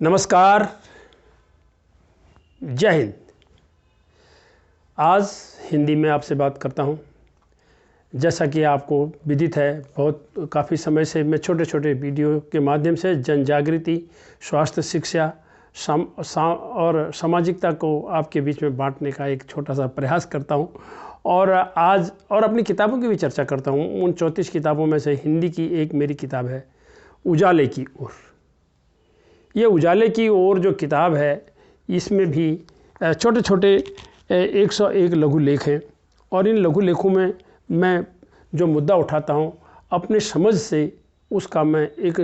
नमस्कार, जय हिंद। आज हिंदी में आपसे बात करता हूं। जैसा कि आपको विदित है, काफ़ी समय से मैं छोटे छोटे वीडियो के माध्यम से जन जागृति, स्वास्थ्य, शिक्षा और सामाजिकता को आपके बीच में बांटने का एक छोटा सा प्रयास करता हूं। और आज अपनी किताबों की भी चर्चा करता हूं। उन 34 किताबों में से हिंदी की एक मेरी किताब है उजाले की ओर। ये उजाले की ओर जो किताब है, इसमें भी छोटे छोटे 101 लघु लेख हैं। और इन लघु लेखों में मैं जो मुद्दा उठाता हूँ, अपने समझ से उसका मैं एक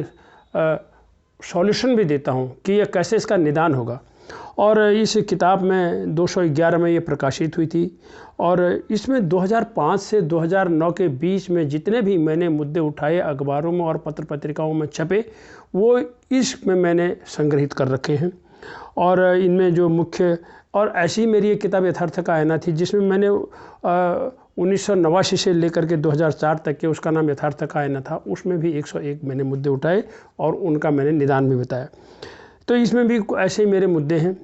सॉल्यूशन भी देता हूँ कि यह कैसे इसका निदान होगा। और इस किताब में 211 में ये प्रकाशित हुई थी। और इसमें 2005 से 2009 के बीच में जितने भी मैंने मुद्दे उठाए, अखबारों में और पत्र पत्रिकाओं में छपे, वो इसमें मैंने संग्रहित कर रखे हैं। और इनमें जो मुख्य, और ऐसी मेरी एक किताब यथार्थ का आईना थी, जिसमें मैंने 1989 से लेकर के 2004 तक के, उसका नाम यथार्थ का आईना था, उसमें भी 101 मैंने मुद्दे उठाए और उनका मैंने निदान भी बताया। तो इसमें भी ऐसे ही मेरे मुद्दे हैं।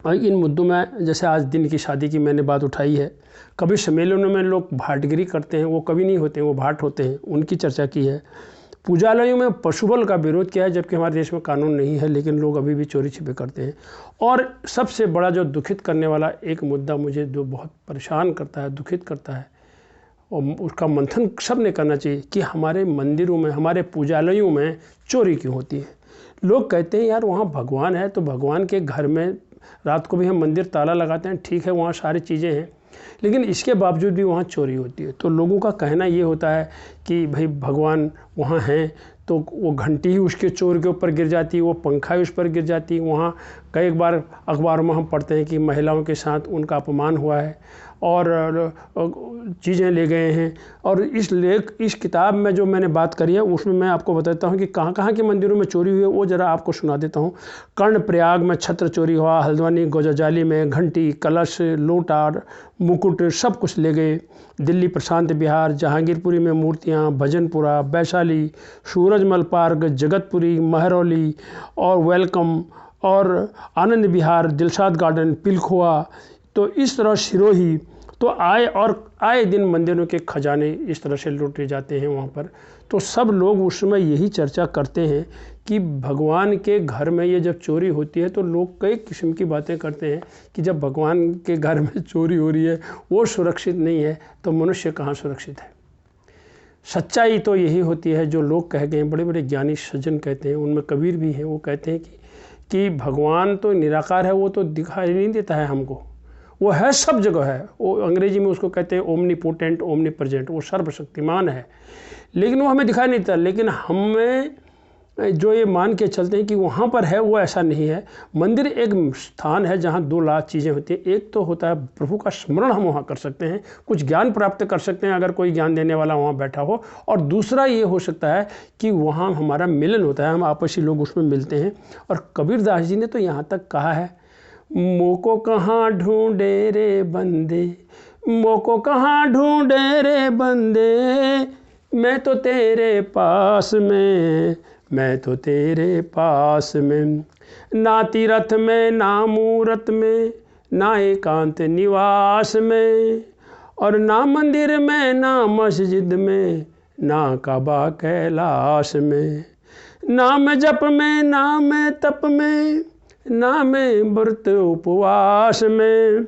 और इन मुद्दों में जैसे आज दिन की शादी की मैंने बात उठाई है। कभी सम्मेलनों में लोग भाटगिरी करते हैं, वो कभी नहीं होते हैं, वो भाट होते हैं, उनकी चर्चा की है। पूजालयों में पशुबल का विरोध किया है, जबकि हमारे देश में कानून नहीं है, लेकिन लोग अभी भी चोरी छिपे करते हैं। और सबसे बड़ा जो दुखित करने वाला एक मुद्दा मुझे जो बहुत परेशान करता है, दुखित करता है, और उसका मंथन सब ने करना चाहिए कि हमारे मंदिरों में, हमारे पूजालयों में चोरी क्यों होती है। लोग कहते हैं यार वहाँ भगवान है, तो भगवान के घर में रात को भी हम मंदिर ताला लगाते हैं, ठीक है, वहाँ सारी चीज़ें हैं, लेकिन इसके बावजूद भी वहाँ चोरी होती है। तो लोगों का कहना ये होता है कि भाई भगवान वहाँ हैं, तो वो घंटी ही उसके चोर के ऊपर गिर जाती है, वो पंखा ही उस पर गिर जाती है। वहाँ कई बार अखबारों में हम पढ़ते हैं कि महिलाओं के साथ उनका अपमान हुआ है और चीज़ें ले गए हैं। और इस किताब में जो मैंने बात करी है, उसमें मैं आपको बताता हूँ कि कहाँ कहाँ के मंदिरों में चोरी हुई है, वो ज़रा आपको सुना देता हूँ। कर्णप्रयाग में छत्र चोरी हुआ, हल्द्वानी गोजाजाली में घंटी, कलश, लोटा, मुकुट सब कुछ ले गए। दिल्ली प्रशांत विहार, जहांगीरपुरी में मूर्तियाँ, भजनपुरा, वैशाली, सूरजमल पार्क, जगतपुरी, महरौली और वेलकम और आनंद विहार, दिलशाद गार्डन, पिलखुआ, तो इस तरह सिरोही, तो आए दिन मंदिरों के खजाने इस तरह से लूटे जाते हैं वहाँ पर। तो सब लोग उस समय यही चर्चा करते हैं कि भगवान के घर में ये जब चोरी होती है, तो लोग कई किस्म की बातें करते हैं कि जब भगवान के घर में चोरी हो रही है, वो सुरक्षित नहीं है, तो मनुष्य कहाँ सुरक्षित है। सच्चाई तो यही होती है जो लोग कह गए, बड़े बड़े ज्ञानी सज्जन कहते हैं, उनमें कबीर भी हैं। वो कहते हैं कि भगवान तो निराकार है, वो तो दिखाई नहीं देता है हमको, वो है, सब जगह है। वो अंग्रेजी में उसको कहते हैं ओमनीपोटेंट, ओमनीप्रेजेंट, वो सर्वशक्तिमान है, लेकिन वो हमें दिखाई नहीं देता। लेकिन हमें जो ये मान के चलते हैं कि वहाँ पर है, वो ऐसा नहीं है। मंदिर एक स्थान है जहाँ दो लाख चीज़ें होती हैं। एक तो होता है प्रभु का स्मरण, हम वहाँ कर सकते हैं, कुछ ज्ञान प्राप्त कर सकते हैं अगर कोई ज्ञान देने वाला वहाँ बैठा हो। और दूसरा ये हो सकता है कि वहाँ हमारा मिलन होता है, हम आपसी लोग उसमें मिलते हैं। और कबीरदास जी ने तो यहाँ तक कहा है, मोको कहाँ ढूंढे रे बंदे, मोको कहाँ ढूंढे रे बंदे, मैं तो तेरे पास में, मैं तो तेरे पास में। ना तीरथ में, ना मूरत में, ना एकांत निवास में, और ना मंदिर में, ना मस्जिद में, ना काबा कैलाश में। नाम जप में, नाम तप में, नाम व्रत उपवास में,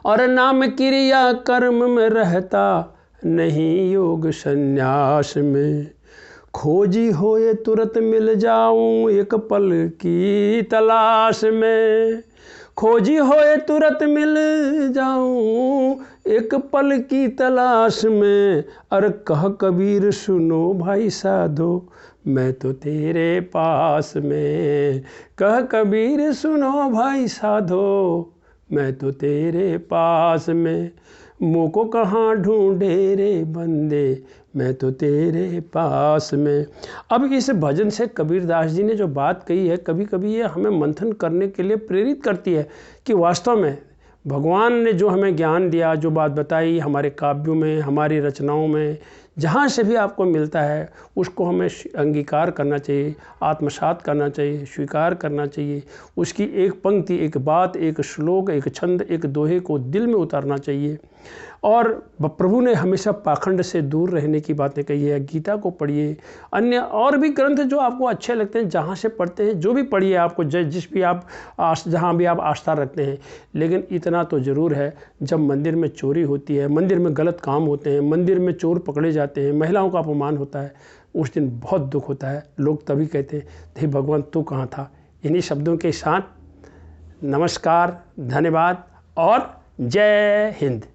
और नाम क्रिया कर्म में रहता नहीं योग संन्यास में। खोजी होए तुरंत मिल जाऊं एक पल की तलाश में, खोजी होए तुरंत मिल जाऊं एक पल की तलाश में। अरे कह कबीर सुनो भाई साधो, मैं तो तेरे पास में, कह कबीर सुनो भाई साधो, मैं तो तेरे पास में। मोको कहाँ ढूंढे रे बंदे, मैं तो तेरे पास में। अब इस भजन से कबीरदास जी ने जो बात कही है, कभी कभी ये हमें मंथन करने के लिए प्रेरित करती है कि वास्तव में भगवान ने जो हमें ज्ञान दिया, जो बात बताई हमारे काव्यों में, हमारी रचनाओं में, जहाँ से भी आपको मिलता है उसको हमें अंगीकार करना चाहिए, आत्मसात करना चाहिए, स्वीकार करना चाहिए। उसकी एक पंक्ति, एक बात, एक श्लोक, एक छंद, एक दोहे को दिल में उतारना चाहिए। और प्रभु ने हमेशा पाखंड से दूर रहने की बातें कही है। गीता को पढ़िए, अन्य और भी ग्रंथ जो आपको अच्छे लगते हैं, जहाँ से पढ़ते हैं, जो भी पढ़िए, आपको जिस भी आप जहाँ भी आप आस्था रखते हैं। लेकिन इतना तो ज़रूर है, जब मंदिर में चोरी होती है, मंदिर में गलत काम होते हैं, मंदिर में चोर पकड़े जाते हैं, महिलाओं का अपमान होता है, उस दिन बहुत दुख होता है। लोग तभी कहते हैं, हे भगवान तू कहाँ था। इन्हीं शब्दों के साथ नमस्कार, धन्यवाद और जय हिंद।